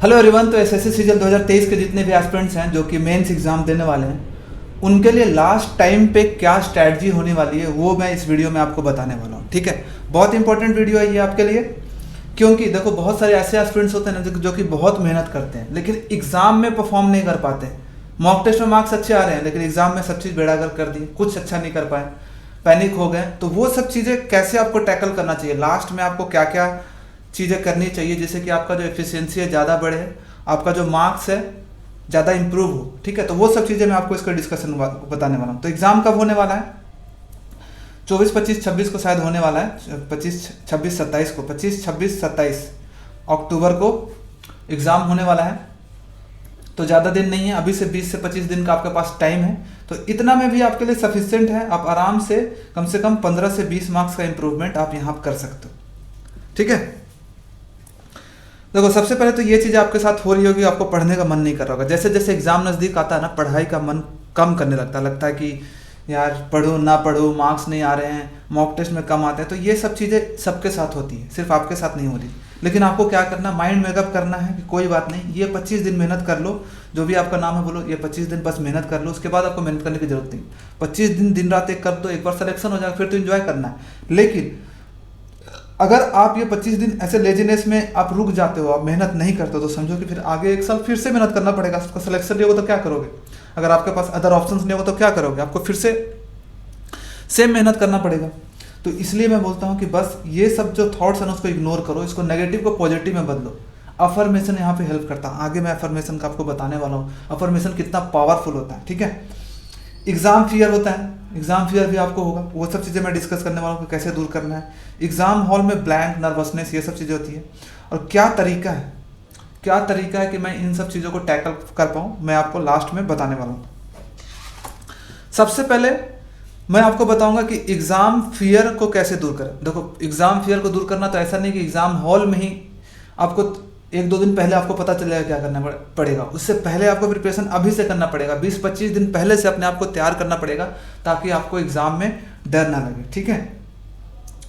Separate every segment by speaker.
Speaker 1: Hello everyone. तो SSC season 2023 के जितने भी एस्पिरेंट्स हैं जो कि मेंस एग्जाम देने वाले हैं, उनके लिए लास्ट टाइम पे क्या स्ट्रैटेजी होने वाली है वो मैं इस वीडियो में आपको बताने वाला हूँ। ठीक है, बहुत इंपॉर्टेंट वीडियो है ये आपके लिए, क्योंकि देखो बहुत सारे ऐसे एस्पिरेंट्स होते हैं ना जो कि बहुत मेहनत करते हैं लेकिन एग्जाम में परफॉर्म नहीं कर पाते। मॉक टेस्ट में मार्क्स अच्छे आ रहे हैं लेकिन एग्जाम में सब चीज़ बेड़ागर कर दी, कुछ अच्छा नहीं कर पाए, पैनिक हो गए। तो वो सब चीज़ें कैसे आपको टैकल करना चाहिए, लास्ट में आपको क्या क्या चीज़ें करनी चाहिए जिससे कि आपका जो एफिशिएंसी है ज़्यादा बढ़े, आपका जो मार्क्स है ज़्यादा इंप्रूव हो। ठीक है, तो वो सब चीज़ें मैं आपको इसका डिस्कशन बताने वाला हूँ। तो एग्ज़ाम कब होने वाला है? 24, 25, 26 को शायद होने वाला है। 25, 26, 27 को, 25, 26, 27 अक्टूबर को एग्ज़ाम होने वाला है। तो ज़्यादा दिन नहीं है, अभी से 20 से 25 दिन का आपके पास टाइम है। तो इतना में भी आपके लिए सफिशिएंट है, आप आराम से कम 15 से 20 मार्क्स का इंप्रूवमेंट आप यहाँ कर सकते हो। ठीक है, देखो सबसे पहले तो ये चीज़ आपके साथ हो रही होगी, आपको पढ़ने का मन नहीं कर रहा होगा। जैसे जैसे एग्जाम नज़दीक आता है ना, पढ़ाई का मन कम करने लगता है कि यार पढ़ो ना पढ़ो, मार्क्स नहीं आ रहे हैं, मॉक टेस्ट में कम आते हैं। तो ये सब चीज़ें सबके साथ होती है, सिर्फ आपके साथ नहीं हो रही। लेकिन आपको क्या करना, माइंड मेकअप करना है कि कोई बात नहीं, ये 25 दिन मेहनत कर लो, जो भी आपका नाम है बोलो, ये 25 दिन बस मेहनत कर लो, उसके बाद आपको मेहनत करने की जरूरत नहीं। 25 दिन दिन रात एक कर दो, एक बार सिलेक्शन हो जाएगा, फिर तो एंजॉय करना है। लेकिन अगर आप ये 25 दिन ऐसे लेजीनेस में आप रुक जाते हो, आप मेहनत नहीं करते हो, तो समझो कि फिर आगे एक साल फिर से मेहनत करना पड़ेगा। आपका सिलेक्शन नहीं होगा तो क्या करोगे? अगर आपके पास अदर ऑप्शंस नहीं होगा तो क्या करोगे? आपको फिर से सेम मेहनत करना पड़ेगा। तो इसलिए मैं बोलता हूँ कि बस ये सब जो थॉट्स हैं उसको इग्नोर करो, इसको नेगेटिव को पॉजिटिव में बदलो। अफर्मेशन यहाँ पे हेल्प करता है, आगे मैं अफर्मेशन का आपको बताने वाला हूँ, अफर्मेशन कितना पावरफुल होता है। ठीक है, एग्ज़ाम फियर होता है, एग्ज़ाम फियर भी आपको होगा, वो सब चीज़ें मैं डिस्कस करने वाला हूँ कि कैसे दूर करना है। एग्ज़ाम हॉल में ब्लैंक, नर्वसनेस, ये सब चीज़ें होती है, और क्या तरीका है कि मैं इन सब चीज़ों को टैकल कर पाऊँ, मैं आपको लास्ट में बताने वाला हूँ। सबसे पहले मैं आपको बताऊंगा कि एग्ज़ाम फियर को कैसे दूर करें। देखो एग्ज़ाम फियर को दूर करना तो ऐसा नहीं कि एग्ज़ाम हॉल में ही आपको 1-2 दिन पहले आपको पता चल जाएगा क्या करना पड़ेगा। उससे पहले आपको प्रिपरेशन अभी से करना पड़ेगा, 20-25 दिन पहले से अपने आप को तैयार करना पड़ेगा, ताकि आपको एग्ज़ाम में डर ना लगे। ठीक है,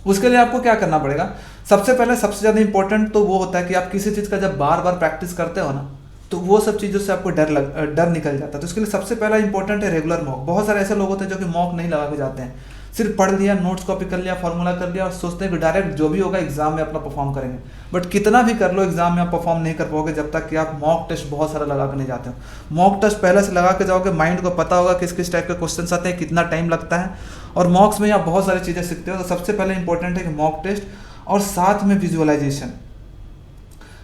Speaker 1: उसके लिए आपको क्या करना पड़ेगा? सबसे पहले सबसे ज़्यादा इंपॉर्टेंट तो वो होता है कि आप किसी चीज़ का जब बार बार प्रैक्टिस करते हो ना, तो वो सब चीज़ों से आपको डर निकल जाता है। तो इसके लिए सबसे पहला इंपॉर्टेंट है रेगुलर मॉक। बहुत सारे ऐसे लोग होते हैं जो कि मॉक नहीं लगा के जाते हैं, सिर्फ पढ़ लिया, नोट्स कॉपी कर लिया, फॉर्मूला कर लिया और सोचते हैं कि डायरेक्ट जो भी होगा एग्जाम में अपना परफॉर्म करेंगे। बट कितना भी कर लो एग्जाम में आप परफॉर्म नहीं कर पाओगे जब तक कि आप मॉक टेस्ट बहुत सारा लगा के नहीं जाते हो। मॉक टेस्ट पहले से लगा के जाओगे, माइंड को पता होगा किस किस टाइप के क्वेश्चन आते हैं, कितना टाइम लगता है, और मॉक्स में आप बहुत सारी चीज़ें सीखते हो। तो सबसे पहले इंपॉर्टेंट है कि मॉक टेस्ट और साथ में विजुअलाइजेशन।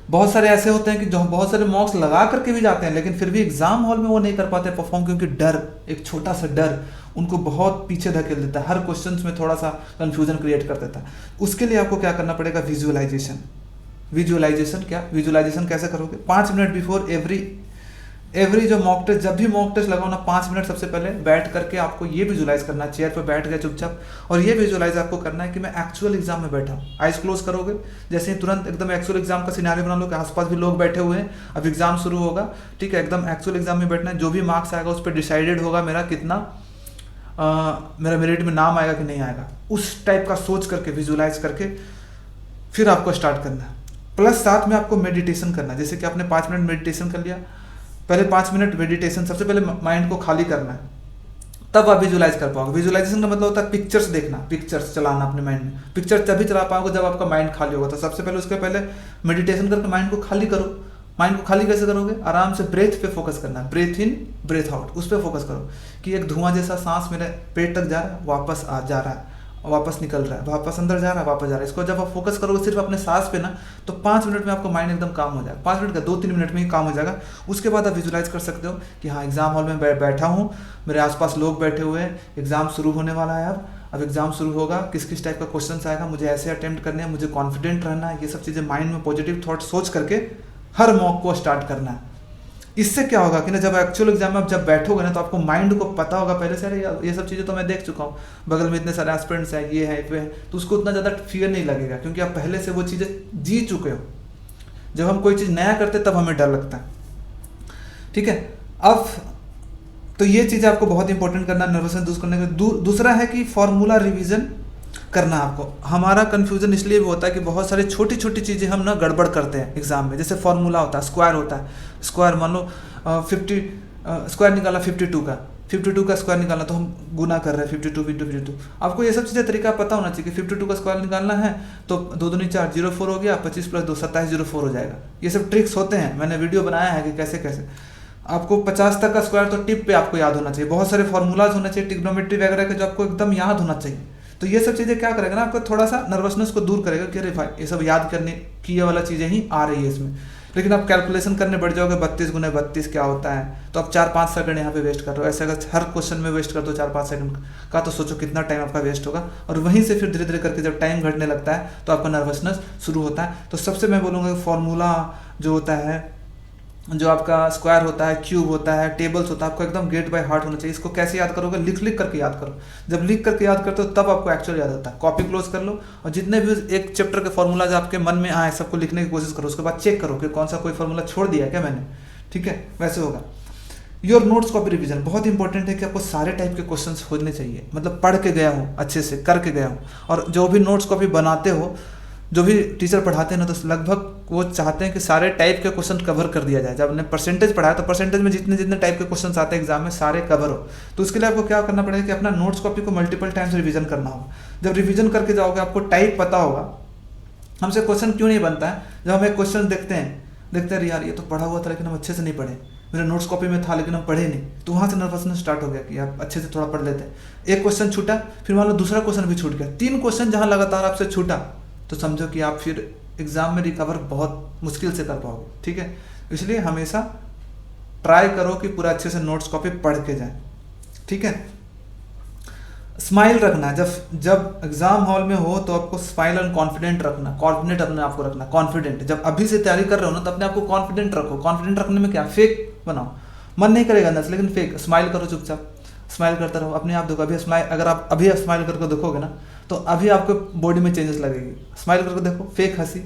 Speaker 1: बहुत सारे ऐसे होते हैं कि जो बहुत सारे मॉक्स लगा करके भी जाते हैं लेकिन फिर भी एग्जाम हॉल में वो नहीं कर पाते परफॉर्म, क्योंकि डर, एक छोटा सा डर उनको बहुत पीछे धकेल देता है, हर क्वेश्चंस में थोड़ा सा कंफ्यूजन क्रिएट कर देता है। उसके लिए आपको क्या करना पड़ेगा? विजुअलाइजेशन। विजुअलाइजेशन कैसे करोगे? 5 मिनट बिफोर एवरी जो मॉक टेस्ट, जब भी मॉक टेस्ट लगाओ ना, 5 मिनट सबसे पहले बैठ करके आपको ये विजुअलाइज करना है, चेयर पर बैठ गए चुपचाप, और ये विजुअलाइज आपको करना है कि मैं एक्चुअल एग्जाम में बैठा हूँ। आइज क्लोज करोगे, जैसे ही तुरंत एकदम एक्चुअल एग्जाम का सिनेरियो बना लो कि आसपास भी लोग बैठे हुए हैं, अब एग्जाम शुरू होगा। ठीक है, एकदम एक्चुअल एग्जाम में बैठना है, जो भी मार्क्स आएगा उस पर डिसाइडेड होगा मेरा कितना मेरा मेरिट में नाम आएगा कि नहीं आएगा। उस टाइप का सोच करके, विजुअलाइज करके फिर आपको स्टार्ट करना है। प्लस साथ में आपको मेडिटेशन करना है। जैसे कि आपने 5 मिनट मेडिटेशन कर लिया, पहले 5 मिनट मेडिटेशन, सबसे पहले माइंड को खाली करना है, तब आप विजुअलाइज कर पाओगे। विजुअलाइजेशन का मतलब होता है पिक्चर्स देखना, पिक्चर्स चलाना अपने माइंड में। पिक्चर तभी चला पाओगे जब आपका माइंड खाली होगा। तो सबसे पहले उसके पहले मेडिटेशन करके माइंड को खाली करो। माइंड को खाली कैसे करोगे? आराम से ब्रेथ पे फोकस करना है, ब्रेथ इन ब्रेथ आउट, उस पर फोकस करो कि एक धुआं जैसा सांस मेरे पेट तक जा रहा है, वापस जा रहा है, वापस निकल रहा है, वापस अंदर जा रहा है, वापस जा रहा है। इसको जब आप फोकस करोगे सिर्फ अपने सांस पे ना, तो 5 मिनट में आपको माइंड एकदम काम हो जाएगा। 5 मिनट का 2-3 मिनट में ही काम हो जाएगा। उसके बाद आप विजुअलाइज कर सकते हो कि हाँ एग्जाम हॉल में बैठा हूँ, मेरे आसपास लोग बैठे हुए हैं, एग्जाम शुरू होने वाला है। अब एग्जाम शुरू होगा, किस किस टाइप का क्वेश्चन आएगा, मुझे ऐसे अटेम्प्ट करने हैं, मुझे कॉन्फिडेंट रहना है। ये सब चीज़ें माइंड में पॉजिटिव थॉट सोच करके हर मॉक को स्टार्ट करना है। इससे क्या होगा कि ना, जब एक्चुअल एग्जाम में आप जब बैठोगे ना, तो आपको माइंड को पता होगा पहले से, अरे ये सब चीज़ें तो मैं देख चुका हूँ, बगल में इतने सारे एस्पिरेंट्स हैं, ये है वे है, तो उसको उतना ज़्यादा फियर नहीं लगेगा, क्योंकि आप पहले से वो चीज़ें जी चुके हो। जब हम कोई चीज़ नया करते तब हमें डर लगता है। ठीक है, अब तो ये चीज़ आपको बहुत इंपॉर्टेंट करना, नर्वसनेस दूर करने के। दूसरा है कि फॉर्मूला रिवीजन करना आपको। हमारा कन्फ्यूज़न इसलिए भी होता है कि बहुत सारी छोटी छोटी चीज़ें हम ना गड़बड़ करते हैं एग्जाम में। जैसे फॉर्मूला होता है, स्क्वायर होता है, स्क्वायर मान लो 50 स्क्वायर निकाला 52 का, 52 का स्क्वायर निकालना तो हम गुना कर रहे हैं 52 इंटू 52। आपको ये सब चीज़ें तरीका पता होना चाहिए कि 52 का स्क्वायर निकालना है तो 2 दूनी 4 04 हो गया, 25 + 2 27 04 हो जाएगा। ये सब ट्रिक्स होते हैं, मैंने वीडियो बनाया है कि कैसे कैसे। आपको 50 तक का स्क्वायर तो टिप पे आपको याद होना चाहिए, बहुत सारे फॉर्मूलाज होना चाहिए ट्रिग्नोमेट्री वगैरह के जो आपको एकदम याद होना चाहिए। तो ये सब चीज़ें क्या करेगा ना, आपको थोड़ा सा नर्वसनेस को दूर करेगा कि अरे भाई ये सब याद करने की ये वाला चीज़ें ही आ रही है इसमें। लेकिन आप कैलकुलेशन करने बढ़ जाओगे 32 × 32 क्या होता है, तो आप 4-5 सेकंड यहाँ पे वेस्ट कर रहे हो। ऐसे अगर हर क्वेश्चन में वेस्ट कर दो 4-5 सेकंड का, तो सोचो कितना टाइम आपका वेस्ट होगा। और वहीं से फिर धीरे धीरे करके जब टाइम घटने लगता है तो आपका नर्वसनेस शुरू होता है। तो सबसे मैं बोलूँगा फॉर्मूला जो होता है, जो आपका स्क्वायर होता है, क्यूब होता है, टेबल्स होता है, आपको एकदम गेट बाय हार्ट होना चाहिए। इसको कैसे याद करोगे, लिख लिख करके याद करो। जब लिख करके याद करते हो तब आपको एक्चुअल याद होता है। कॉपी क्लोज कर लो और जितने भी एक चैप्टर के फॉर्मूलाज आपके मन में आए सबको लिखने की कोशिश करो। उसके बाद चेक करो कि कौन सा कोई फॉर्मूला छोड़ दिया क्या मैंने, ठीक है, वैसे होगा। योर नोट्स कॉपी रिवीजन बहुत इंपॉर्टेंट है कि आपको सारे टाइप के क्वेश्चंस होने चाहिए, मतलब पढ़ के गया हूँ, अच्छे से करके गया हूँ। और जो भी नोट्स कॉपी बनाते हो, जो भी टीचर पढ़ाते हैं ना, तो लगभग वो चाहते हैं कि सारे टाइप के क्वेश्चन कवर कर दिया जाए। जब हमने परसेंटेज पढ़ाया तो परसेंटेज में जितने जितने टाइप के क्वेश्चन आते हैं एग्जाम में सारे कवर हो। तो उसके लिए आपको क्या करना पड़ेगा कि अपना नोट्स कॉपी को मल्टीपल टाइम्स रिवीजन करना होगा। जब रिवीजन करके जाओगे आपको टाइप पता होगा। हमसे क्वेश्चन क्यों नहीं बनता है, जब हम एक क्वेश्चन देखते हैं यार ये तो पढ़ा हुआ था लेकिन हम अच्छे से नहीं पढ़े, मेरे नोट्स कॉपी में था लेकिन हम पढ़े नहीं, तो वहाँ से नर्वसनेस स्टार्ट हो गया कि आप अच्छे से थोड़ा पढ़ लेते हैं। एक क्वेश्चन छूटा, फिर मान लो दूसरा क्वेश्चन भी छूट गया, 3 क्वेश्चन जहाँ लगातार आपसे छूटा, तो समझो कि आप फिर एग्जाम में रिकवर बहुत मुश्किल से कर पाओगे, ठीक है। इसलिए हमेशा ट्राई करो कि पूरा अच्छे से नोट्स कॉपी पढ़ के जाए, ठीक है। स्माइल रखना, जब एग्जाम हॉल में हो तो आपको स्माइल एंड कॉन्फिडेंट रखना, कॉन्फिडेंट अपने आप को रखना, कॉन्फिडेंट। जब अभी से तैयारी कर रहे हो ना तो अपने आप को कॉन्फिडेंट रखो। कॉन्फिडेंट रखने में क्या, फेक बनाओ, मन नहीं करेगा अंदर से लेकिन फेक। स्माइल करो, चुपचाप स्माइल करते रहो, अपने आप देखो। अभी स्माइल, अगर आप अभी स्माइल करके देखोगे ना तो अभी आपको बॉडी में चेंजेस लगेगी। स्माइल करके देखो, फेक हंसी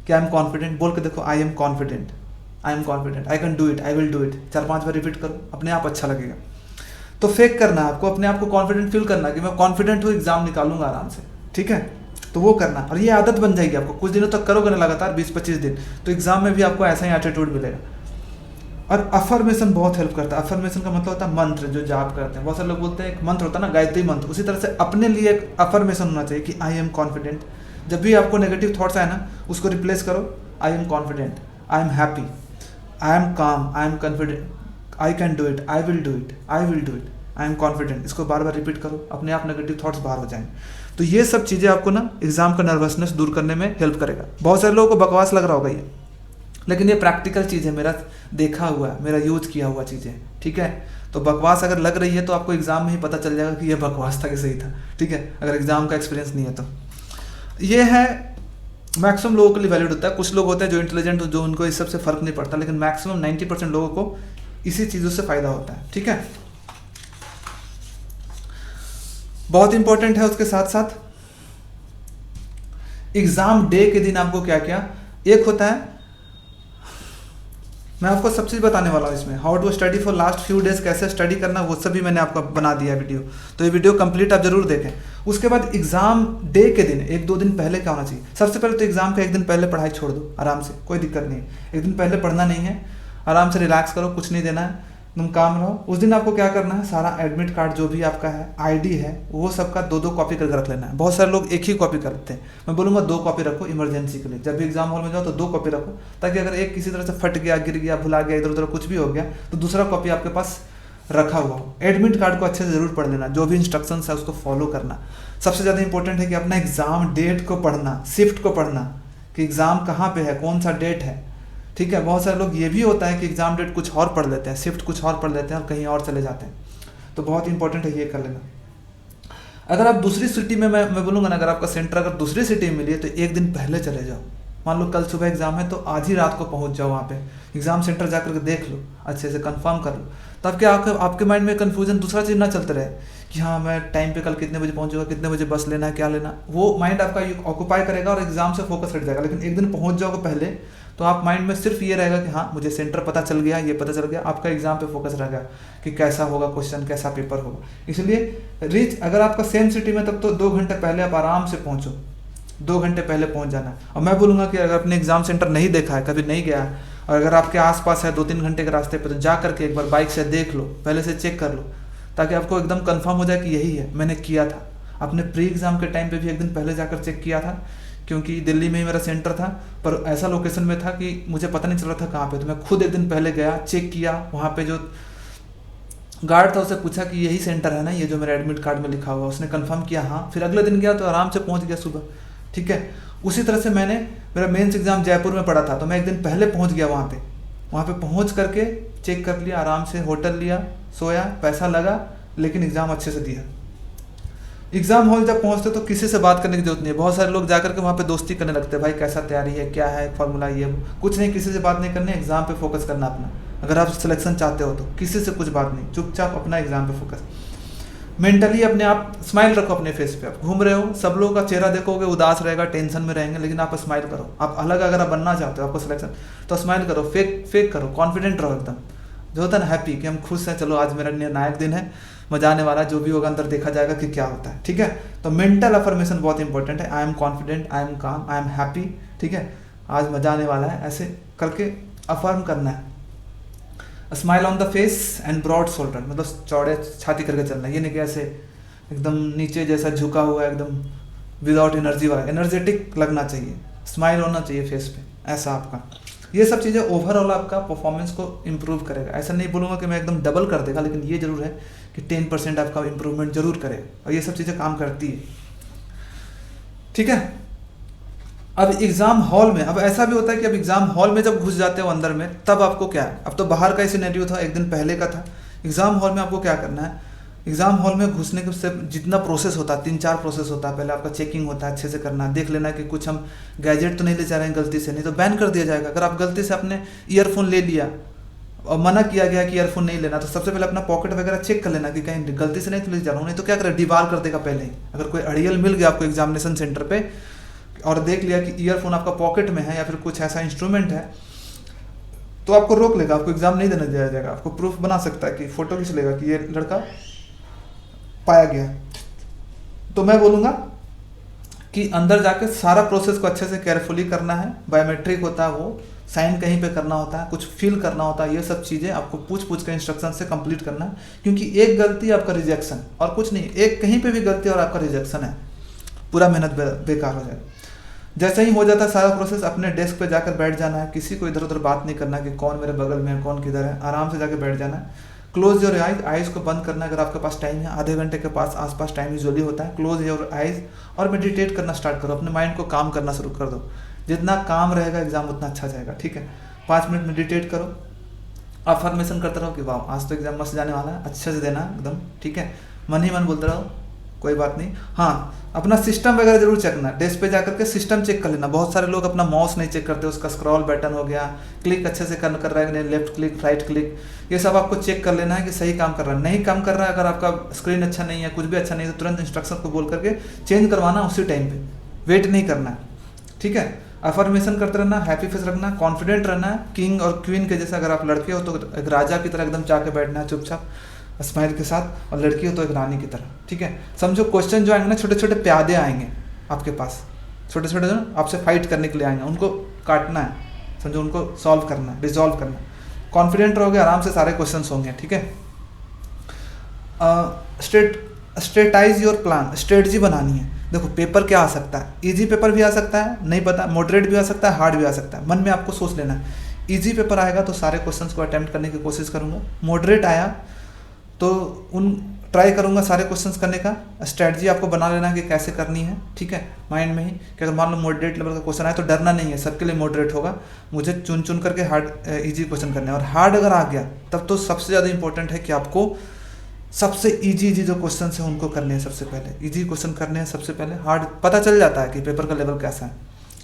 Speaker 1: कि आई एम कॉन्फिडेंट, बोल के देखो आई am confident, I am confident, I can do it, I will do it, 4-5 bar repeat करो, अपने आप अच्छा लगेगा। तो फेक करना, आपको अपने आप को कॉन्फिडेंट फील करना कि मैं कॉन्फिडेंट हूँ, एग्जाम निकालूंगा आराम से, ठीक है। तो वो करना, और ये आदत बन जाएगी आपको। कुछ दिनों तक करोगे ना लगातार 20-25 दिन, तो एग्जाम में भी आपको ऐसा ही एटीट्यूड मिलेगा। और अफर्मेशन बहुत हेल्प करता है। अफर्मेशन का मतलब होता है मंत्र जो जाप करते हैं। बहुत सारे लोग बोलते हैं एक मंत्र होता है ना, गायत्री मंत्र, उसी तरह से अपने लिए एक अफर्मेशन होना चाहिए कि आई एम कॉन्फिडेंट। जब भी आपको नेगेटिव थॉट्स आए ना, उसको रिप्लेस करो I am confident, I am happy, I am calm, I am confident, I can do it, I will do it, I will do it, I am confident. इसको बार बार repeat करो, अपने आप negative thoughts बाहर हो जाएंगे। तो ये सब चीज़ें आपको ना एग्जाम का नर्वसनेस दूर करने में हेल्प करेगा। बहुत सारे लोगों को बकवास लग रहा होगा ये, लेकिन ये प्रैक्टिकल चीज़ है, मेरा देखा हुआ है, मेरा यूज किया हुआ चीज़ें, ठीक है। तो बकवास अगर लग रही है तो आपको एग्जाम में ही पता चल जाएगा कि ये बकवास था कि सही था, ठीक है, अगर एग्जाम का एक्सपीरियंस नहीं है तो। ये है मैक्सिमम लोगों के लिए वैलिड होता है। कुछ लोग होते हैं जो इंटेलिजेंट, जो उनको इस सबसे फर्क नहीं पड़ता, लेकिन मैक्सिमम 90% लोगों को इसी चीज़ों से फायदा होता है, ठीक है। बहुत इंपॉर्टेंट है उसके साथ साथ एग्जाम डे के दिन आपको क्या क्या, एक होता है, मैं आपको सब चीज़ बताने वाला हूँ इसमें, how to study for last few days, कैसे स्टडी करना, वो सभी मैंने आपको बना दिया वीडियो। तो ये वीडियो कंप्लीट आप जरूर देखें। उसके बाद एग्जाम डे के दिन 1-2 दिन पहले क्या होना चाहिए। सबसे पहले तो एग्जाम का 1 दिन पहले पढ़ाई छोड़ दो आराम से, कोई दिक्कत नहीं है। 1 दिन पहले पढ़ना नहीं है, आराम से रिलैक्स करो, कुछ नहीं देना है, तुम काम रहो। उस दिन आपको क्या करना है, सारा एडमिट कार्ड जो भी आपका है, आईडी है, वो सबका 2-2 कॉपी करके रख लेना है। बहुत सारे लोग एक ही कॉपी करते हैं, मैं बोलूँगा 2 कॉपी रखो इमरजेंसी के लिए। जब भी एग्जाम हॉल में जाओ तो 2 कॉपी रखो, ताकि अगर एक किसी तरह से फट गया, गिर गया, भुला गया, इधर उधर कुछ भी हो गया तो दूसरा कॉपी आपके पास रखा हुआ हो। एडमिट कार्ड को अच्छे से जरूर पढ़ लेना, जो भी इंस्ट्रक्शंस है उसको फॉलो करना। सबसे ज़्यादा इंपॉर्टेंट है कि अपना एग्जाम डेट को पढ़ना, शिफ्ट को पढ़ना कि एग्जाम कहाँ पे है, कौन सा डेट है, ठीक है। बहुत सारे लोग ये भी होता है कि एग्जाम डेट कुछ और पढ़ लेते हैं, शिफ्ट कुछ और पढ़ लेते हैं और कहीं और चले जाते हैं। तो बहुत इंपॉर्टेंट है ये कर लेना। अगर आप दूसरी सिटी में, मैं बोलूँगा ना, अगर आपका सेंटर अगर दूसरी सिटी में मिली है तो 1 दिन पहले चले जाओ। मान लो कल सुबह एग्जाम है तो आज ही रात को पहुँच जाओ वहाँ पे, एग्जाम सेंटर जा करके देख लो, अच्छे से कंफर्म कर लो, तब क्या आपके माइंड में कन्फ्यूजन दूसरा चीज़ ना चलते रहे कि हाँ मैं टाइम पे कल कितने बजे पहुँचूंगा, कितने बजे बस लेना है, क्या लेना। वो माइंड आपका ऑक्यूपाई करेगा और एग्जाम से फोकस हट जाएगा। लेकिन 1 दिन पहुँच जाओगे पहले तो आप माइंड में सिर्फ ये रहेगा कि हाँ मुझे सेंटर पता चल गया, ये पता चल गया, आपका एग्जाम पे फोकस रहेगा कि कैसा होगा क्वेश्चन, कैसा पेपर होगा। इसलिए अगर आपका सेम सिटी में तब तो 2 घंटे पहले आप आराम से पहुँचो, 2 घंटे पहले पहुँच जाना। और मैं बोलूँगा कि अगर अपने एग्जाम सेंटर नहीं देखा है, कभी नहीं गया है, और अगर आपके आसपास है 2-3 घंटे के रास्ते पर, तो जा करके एक बार बाइक से देख लो, पहले से चेक कर लो, ताकि आपको एकदम कंफर्म हो जाए कि यही है, मैंने किया था। अपने प्री एग्ज़ाम के टाइम पे भी एक दिन पहले जाकर चेक किया था, क्योंकि दिल्ली में ही मेरा सेंटर था, पर ऐसा लोकेशन में था कि मुझे पता नहीं चल रहा था कहाँ पे, तो मैं खुद एक दिन पहले गया, चेक किया। वहाँ पे जो गार्ड था उससे पूछा कि यही सेंटर है ना, ये जो मेरा एडमिट कार्ड में लिखा हुआ, उसने कंफर्म किया हाँ। फिर अगले दिन गया तो आराम से पहुँच गया सुबह, ठीक है। उसी तरह से मेरा मेंस एग्ज़ाम जयपुर में पड़ा था, तो मैं एक दिन पहले पहुँच गया वहाँ पे पहुँच करके चेक कर लिया, आराम से होटल लिया, सोया, पैसा लगा, लेकिन एग्ज़ाम अच्छे से दिया। एग्ज़ाम हॉल जब पहुंचते तो किसी से बात करने की जरूरत नहीं है। बहुत सारे लोग जाकर के वहाँ पे दोस्ती करने लगते हैं, भाई कैसा तैयारी है, क्या है फॉर्मूला, ये कुछ नहीं, किसी से बात नहीं करनी, एग्ज़ाम पे फोकस करना अपना। अगर आप सिलेक्शन चाहते हो तो किसी से कुछ बात नहीं, चुपचाप अपना एग्ज़ाम पे फोकस। मेंटली अपने आप स्माइल रखो अपने फेस पे। आप घूम रहे हो, सब लोगों का चेहरा देखोगे उदास रहेगा, टेंशन में रहेंगे, लेकिन आप स्माइल करो। आप अलग अगर आप बनना चाहते हो, आपको सिलेक्शन, तो स्माइल करो, फेक करो, कॉन्फिडेंट रहो एकदम। जो होता है ना हैप्पी, कि हम खुश हैं, चलो आज मेरा निर्णायक दिन है, मजा आने वाला है, जो भी होगा अंदर देखा जाएगा कि क्या होता है, ठीक है। तो मेंटल अफर्मेशन बहुत इंपॉर्टेंट है। आई am confident, I am calm, I am happy, ठीक है, आज मजा आने वाला है, ऐसे करके अफर्म करना है। Smile on the face and broad shoulder, मतलब चौड़े छाती करके चलना है। ये नहीं कि ऐसे एकदम नीचे जैसा झुका हुआ, एकदम विदाउट एनर्जी वाला, एनर्जेटिक लगना चाहिए, स्माइल होना चाहिए फेस पे, ऐसा आपका। ये सब चीज़ें ओवरऑल आपका परफॉर्मेंस को इम्प्रूव करेगा। ऐसा नहीं बोलूँगा कि मैं एकदम डबल कर देगा, लेकिन ये जरूर है कि 10% आपका इम्प्रूवमेंट जरूर करेगा, और ये सब चीज़ें काम करती है, ठीक है। अब एग्ज़ाम हॉल में, अब ऐसा भी होता है कि अब एग्ज़ाम हॉल में जब घुस जाते हो अंदर में, तब आपको क्या है, अब तो बाहर का ही सिनेरियो था, एक दिन पहले का था। एग्ज़ाम हॉल में आपको क्या करना है, एग्ज़ाम हॉल में घुसने के से जितना प्रोसेस होता है, 3-4 प्रोसेस होता है। पहले आपका चेकिंग होता है, अच्छे से करना है, देख लेना कि कुछ हम गैजेट तो नहीं ले जा रहे हैं गलती से, नहीं तो बैन कर दिया जाएगा। अगर आप गलती से अपने ईयरफोन ले लिया और मना किया गया कि ईयरफोन नहीं लेना, तो सबसे पहले अपना पॉकेट वगैरह चेक कर लेना कि कहीं गलती से नहीं तो ले जा रहा हूँ, नहीं तो क्या करें, डिबार कर देगा पहले ही। अगर कोई अड़ियल मिल गया आपको एग्जामिनेशन सेंटर पे और देख लिया कि ईयरफोन आपका पॉकेट में है या फिर कुछ ऐसा इंस्ट्रूमेंट है, तो आपको रोक लेगा, आपको एग्जाम नहीं देने दिया जाएगा। आपको प्रूफ बना सकता है कि फोटो खींच लेगा कि ये लड़का पाया गया। तो मैं बोलूँगा कि अंदर जाके सारा प्रोसेस को अच्छे से केयरफुली करना है। बायोमेट्रिक होता है, वो साइन कहीं पे करना होता है, कुछ फिल करना होता है, ये सब चीज़ें आपको पूछ के इंस्ट्रक्शन से कंप्लीट करना है। क्योंकि एक गलती आपका रिजेक्शन, और कुछ नहीं, एक कहीं पे भी गलती और आपका रिजेक्शन है, पूरा मेहनत बेकार हो जाएगा। जैसे ही हो जाता है सारा प्रोसेस, अपने डेस्क पे जाकर बैठ जाना है, किसी को इधर उधर बात नहीं करना कि कौन मेरे बगल में है, कौन किधर है, आराम से जाकर बैठ जाना है। क्लोज योर आइज को बंद करना है। अगर आपके पास टाइम है, आधे घंटे के पास आसपास टाइम यूजुअली होता है। क्लोज योर आइज और मेडिटेट करना स्टार्ट करो, अपने माइंड को काम करना शुरू कर दो। जितना काम रहेगा एग्जाम उतना अच्छा जाएगा, ठीक है। 5 मिनट मेडिटेट करो, अफर्मेशन करते रहो कि वाह आज तो एग्जाम मस्त जाने वाला है, अच्छे से देना एकदम, ठीक है। मन ही मन बोलते रहो, कोई बात नहीं। हाँ, अपना सिस्टम वगैरह जरूर चेक करना, डेस्क पे जाकर के सिस्टम चेक कर लेना। बहुत सारे लोग अपना माउस नहीं चेक करते, उसका स्क्रॉल बटन हो गया, क्लिक अच्छे से कर रहा है, लेफ्ट क्लिक, राइट क्लिक, ये सब आपको चेक कर लेना है कि सही काम कर रहा है। नहीं काम कर रहा है, अगर आपका स्क्रीन अच्छा नहीं है, कुछ भी अच्छा नहीं है, तो तुरंत इंस्ट्रक्शन को बोल करके चेंज करवाना उसी टाइम पे, वेट नहीं करना है, ठीक है। अफर्मेशन करते रहना, हैप्पी फेस रखना, कॉन्फिडेंट रहना है, किंग और क्वीन के जैसे। अगर आप लड़के हो तो एक राजा की तरह एकदम जाके बैठना है चुपचाप स्माइल के साथ, और लड़की हो तो एक रानी की तरह, ठीक है। समझो क्वेश्चन जो आएंगे ना, छोटे छोटे प्यादे आएंगे आपके पास, छोटे छोटे जो आपसे फाइट करने के लिए आएंगे, उनको काटना है, समझो, उनको सॉल्व करना है, रिजॉल्व करना है। कॉन्फिडेंट रहोगे, आराम से सारे क्वेश्चन होंगे, ठीक है। स्ट्रेटाइज योर प्लान, स्ट्रेटजी बनानी है। देखो पेपर क्या आ सकता है, इजी पेपर भी आ सकता है, नहीं पता, मॉडरेट भी आ सकता है, हार्ड भी आ सकता है। मन में आपको सोच लेना है, इजी पेपर आएगा तो सारे क्वेश्चंस को अटेम्प्ट करने की कोशिश करूँगा, मॉडरेट आया तो उन ट्राई करूँगा सारे क्वेश्चंस करने का। स्ट्रेटजी आपको बना लेना है कि कैसे करनी है, ठीक है, माइंड में ही कि अगर मान लो मॉडरेट लेवल का क्वेश्चन आए तो डरना नहीं है, सबके लिए मॉडरेट होगा, मुझे चुन करके हार्ड इजी क्वेश्चन करने हैं। और हार्ड अगर आ गया तब तो सबसे ज़्यादा इंपॉर्टेंट है कि आपको सबसे इजी जो क्वेश्चन है उनको करने हैं सबसे पहले, इजी क्वेश्चन करने हैं सबसे पहले। हार्ड पता चल जाता है कि पेपर का लेवल कैसा है,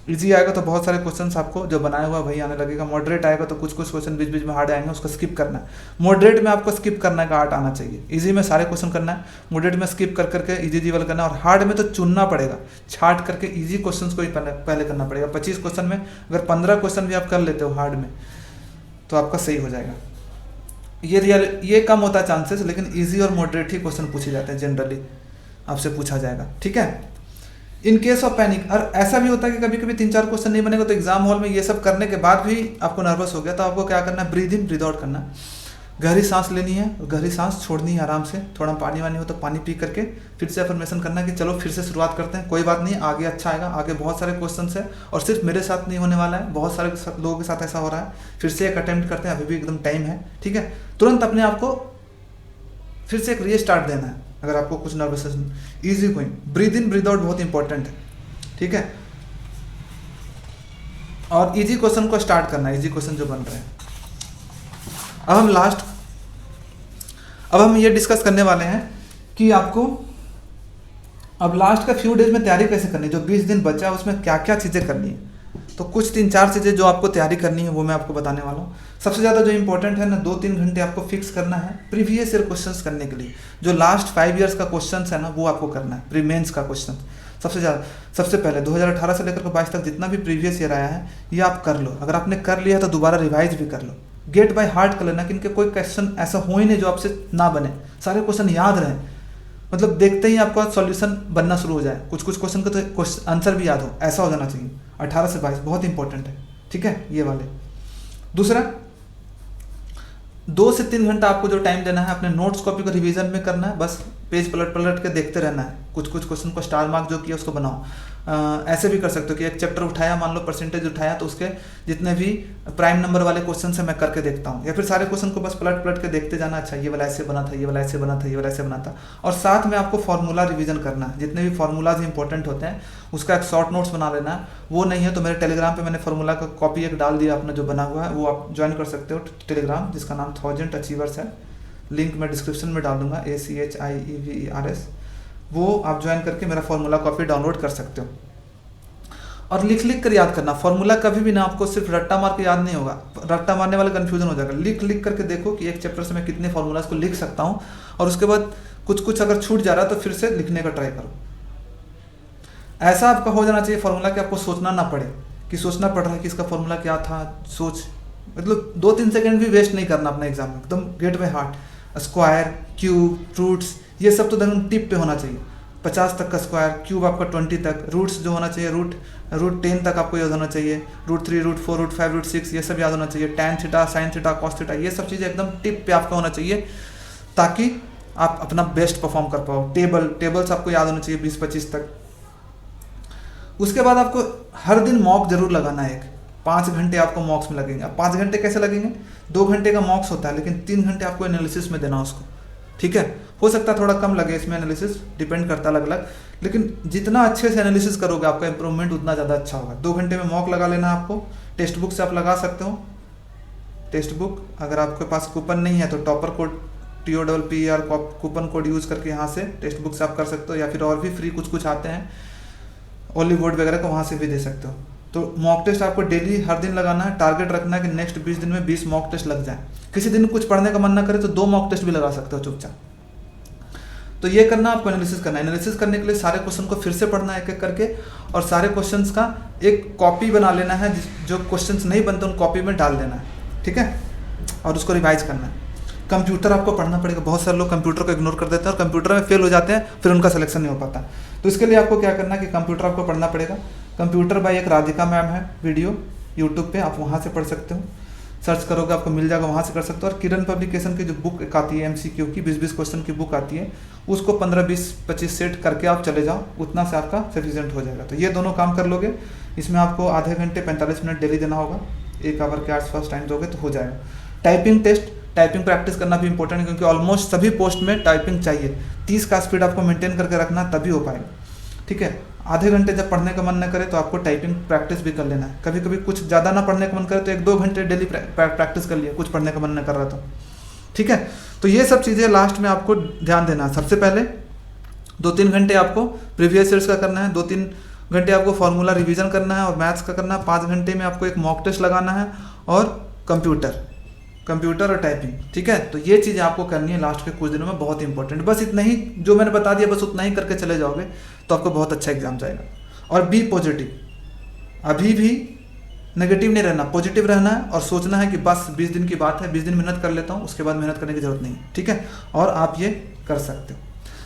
Speaker 1: इजी आएगा तो बहुत सारे क्वेश्चंस आपको जो बनाया हुआ वही आने लगेगा। मॉडरेट आएगा तो कुछ कुछ क्वेश्चन बीच बीच में हार्ड आएंगे, उसको स्किप करना है। मॉडरेट में आपको स्किप करने का आर्ट आना चाहिए। इजी में सारे क्वेश्चन करना है, मॉडरेट में स्किप कर करके इजी वाला करना है, और हार्ड में तो चुनना पड़ेगा, छाट करके इजी क्वेश्चन को ही पहले करना पड़ेगा। 25 क्वेश्चन में अगर 15 क्वेश्चन भी आप कर लेते हो हार्ड में तो आपका सही हो जाएगा। ये कम होता है चांसेस, लेकिन इजी और मॉडरेट ही क्वेश्चन पूछे जाते हैं, जनरली आपसे पूछा जाएगा। ठीक है, इन केस ऑफ पैनिक, और ऐसा भी होता है कि कभी कभी 3-4 क्वेश्चन नहीं बनेगा तो एग्जाम हॉल में ये सब करने के बाद भी आपको नर्वस हो गया, तो आपको क्या करना है, ब्रीद इन ब्रीद आउट करना है। गहरी सांस लेनी है और गहरी सांस छोड़नी है आराम से। थोड़ा पानी वानी हो तो पानी पी करके फिर से अफर्मेशन करना है कि चलो फिर से शुरुआत करते हैं, कोई बात नहीं, आगे अच्छा आएगा, आगे बहुत सारे क्वेश्चन है, और सिर्फ मेरे साथ नहीं होने वाला है, बहुत सारे लोगों के साथ ऐसा हो रहा है। फिर से एक अटेम्प्ट करते हैं, अभी भी एकदम टाइम है। ठीक है, तुरंत अपने आप को फिर से एक रीस्टार्ट देना है अगर आपको कुछ nervousness. Easy going, breathe in breathe out बहुत इंपॉर्टेंट है। ठीक है, और इजी क्वेश्चन को स्टार्ट करना है, इजी क्वेश्चन जो बन रहे हैं। अब हम ये डिस्कस करने वाले हैं कि आपको अब लास्ट का फ्यू डेज में तैयारी कैसे करनी है। जो 20 दिन बचा है उसमें क्या क्या चीज़ें करनी है, तो कुछ 3-4 चीज़ें जो आपको तैयारी करनी है वो मैं आपको बताने वाला हूँ। सबसे ज़्यादा जो इंपॉर्टेंट है ना, 2-3 घंटे आपको फिक्स करना है प्रीवियस ईयर क्वेश्चंस करने के लिए। जो लास्ट 5 ईयर्स का क्वेश्चंस है ना वो आपको करना है, प्री मेंस का क्वेश्चन। सबसे पहले 2018 से लेकर 22 तक जितना भी प्रीवियस ईयर आया है ये आप कर लो। अगर आपने कर लिया तो दोबारा रिवाइज भी कर लो, गेट बाय हार्ट कर लेना, कि इनके कोई क्वेश्चन ऐसा हो ही नहीं जो आपसे ना बने, सारे क्वेश्चन याद रहें, मतलब देखते ही आपका सॉल्यूशन बनना शुरू हो जाए। कुछ क्वेश्चन का तो आंसर भी याद हो, ऐसा हो जाना चाहिए। 18 से 22 बहुत इंपॉर्टेंट है। ठीक है, ये वाले। दूसरा, 2 से 3 घंटा आपको जो टाइम देना है अपने नोट्स कॉपी को रिवीजन में करना है। बस पेज पलट के देखते रहना है, कुछ क्वेश्चन को स्टार मार्क जो किया उसको बनाओ। ऐसे भी कर सकते हो कि एक चैप्टर उठाया, मान लो परसेंटेज उठाया, तो उसके जितने भी प्राइम नंबर वाले क्वेश्चन से मैं करके देखता हूँ, या फिर सारे क्वेश्चन को बस पलट के देखते जाना। अच्छा, ये वाला ऐसे बना था, ये वाला ऐसे बना था, ये वाला ऐसे बना था। और साथ में आपको फार्मूला रिवीजन करना है, जितने भी फार्मूलाज इंपॉर्टेंट होते हैं उसका एक शॉर्ट नोट्स बना लेना है। वो नहीं है तो मेरे टेलीग्राम पे मैंने फार्मूला का कॉपी एक डाल दिया अपना जो बना हुआ है, वो आप ज्वाइन कर सकते हो टेलीग्राम, जिसका नाम 1000 अचीवर्स है। लिंक मैं डिस्क्रिप्शन में डाल दूंगा, ACHIEVERS। वो आप ज्वाइन करके मेरा फार्मूला कॉपी डाउनलोड कर सकते हो। और लिख कर याद करना। फार्मूला कभी भी ना आपको सिर्फ रट्टा मार के याद नहीं होगा, रट्टा मारने वाला कंफ्यूजन हो जाएगा। लिख करके देखो कि एक चैप्टर से मैं कितने फार्मूलाज को लिख सकता हूँ, और उसके बाद कुछ अगर छूट जा रहा है तो फिर से लिखने का ट्राई करो। ऐसा आपका हो जाना चाहिए फार्मूला कि आपको सोचना ना पड़े, कि सोचना पड़ रहा है कि इसका फार्मूला क्या था, मतलब 2-3 सेकंड भी वेस्ट नहीं करना अपना एग्जाम में, एकदम get by heart. Square, cube, roots, ये सब तो एकदम टिप पे होना चाहिए। 50 तक का स्क्वायर, क्यूब आपका 20 तक, रूट्स जो होना चाहिए रूट 10 तक आपको याद होना चाहिए, रूट 3, रूट 4, रूट 5, रूट 6 ये सब याद होना चाहिए। Tan theta, sine theta, cos theta, ये सब चीज़ें एकदम टिप पे आपका होना चाहिए, ताकि आप अपना बेस्ट परफॉर्म कर पाओ। टेबल्स आपको याद होना चाहिए 20-25 तक। उसके बाद आपको हर दिन मॉक जरूर लगाना है। 5 घंटे आपको मॉक्स में लगेंगे। अब 5 घंटे कैसे लगेंगे, 2 घंटे का मॉक्स होता है, लेकिन 3 घंटे आपको एनालिसिस में देना उसको। ठीक है, हो सकता है थोड़ा कम लगे इसमें एनालिसिस, डिपेंड करता है अलग अलग, लेकिन जितना अच्छे से एनालिसिस करोगे आपका इंप्रूवमेंट उतना ज़्यादा अच्छा होगा। 2 घंटे में मॉक लगा लेना आपको। टेक्स्ट बुक से आप लगा सकते हो। टेक्स्ट बुक अगर आपके पास कूपन नहीं है तो topper code TOPPER coupon code use करके यहाँ से टेक्स्ट बुक से आप कर सकते हो, या फिर और भी फ्री कुछ आते हैं हॉलीवुड वगैरह को, वहाँ से भी दे सकते हो। तो मॉक टेस्ट आपको डेली हर दिन लगाना है। टारगेट रखना है कि नेक्स्ट 20 दिन में 20 मॉक टेस्ट लग जाए। किसी दिन कुछ पढ़ने का मन ना करे तो 2 मॉक टेस्ट भी लगा सकते हो चुपचाप। तो ये करना, आपको एनालिसिस करना है। एनालिसिस करने के लिए सारे क्वेश्चन को फिर से पढ़ना है एक करके, और सारे क्वेश्चंस का एक कॉपी बना लेना है। जो क्वेश्चंस नहीं बनते उन कॉपी में डाल देना है। ठीक है, और उसको रिवाइज करना है। कंप्यूटर आपको पढ़ना पड़ेगा। बहुत सारे लोग कंप्यूटर को इग्नोर कर देते हैं और कंप्यूटर में फेल हो जाते हैं, फिर उनका सिलेक्शन नहीं हो पाता। तो इसके लिए आपको क्या करना है कि कंप्यूटर आपको पढ़ना पड़ेगा। कंप्यूटर बाय एक राधिका मैम है, वीडियो यूट्यूब पे, आप वहाँ से पढ़ सकते हो। सर्च करोगे आपको मिल जाएगा, वहाँ से कर सकते हो। और किरण पब्लिकेशन की जो बुक एक आती है MCQ की 20-20 क्वेश्चन की बुक आती है, उसको 15-20-25 सेट करके आप चले जाओ, उतना से आपका सफिशिएंट हो जाएगा। तो ये दोनों काम कर लोगे। इसमें आपको आधे घंटे 45 मिनट डेली देना होगा। 1 आवर के आसपास टाइम दोगे तो हो जाएगा। टाइपिंग टेस्ट, टाइपिंग प्रैक्टिस करना भी इंपॉर्टेंट है, क्योंकि ऑलमोस्ट सभी पोस्ट में टाइपिंग चाहिए। 30 का स्पीड आपको मेंटेन करके रखना, तभी हो पाएगा। ठीक है, आधे घंटे जब पढ़ने का मन न करे तो आपको टाइपिंग प्रैक्टिस भी कर लेना है। कभी कभी कुछ ज़्यादा ना पढ़ने का मन करे तो 1-2 घंटे डेली प्रैक्टिस कर लिया, कुछ पढ़ने का मन न कर रहा तो। ठीक है, तो ये सब चीज़ें लास्ट में आपको ध्यान देना है। सबसे पहले 2-3 घंटे आपको प्रीवियस ईयर्स का करना है, 2-3 घंटे आपको फार्मूला रिवीजन करना है और मैथ्स का करना है, 5 घंटे में आपको एक मॉक टेस्ट लगाना है और कंप्यूटर और टाइपिंग, ठीक है। तो ये चीज़ें आपको करनी है लास्ट के कुछ दिनों में, बहुत इंपॉर्टेंट। बस इतना ही जो मैंने बता दिया, बस उतना ही करके चले जाओगे तो आपको बहुत अच्छा एग्जाम जाएगा। और बी पॉजिटिव, अभी भी नेगेटिव नहीं रहना, पॉजिटिव रहना है और सोचना है कि बस 20 दिन की बात है, 20 दिन मेहनत कर लेता हूँ, उसके बाद मेहनत करने की जरूरत नहीं, ठीक है। और आप ये कर सकते हो।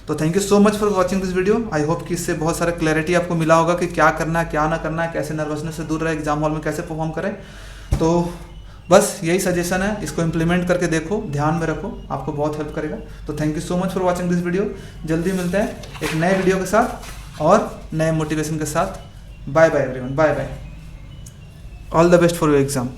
Speaker 1: तो thank you so much for watching this video. I hope कि इससे बहुत सारा क्लैरिटी आपको मिला होगा कि क्या करना है, क्या ना करना है, कैसे नर्वसनेस से दूर रहे, एग्जाम हॉल में कैसे परफॉर्म करें। तो बस यही सजेशन है, इसको इम्प्लीमेंट करके देखो, ध्यान में रखो, आपको बहुत हेल्प करेगा। तो thank you so much for watching this video. जल्दी मिलते हैं एक नए वीडियो के साथ और नए मोटिवेशन के साथ। Bye bye everyone, bye bye. All the best for your exam.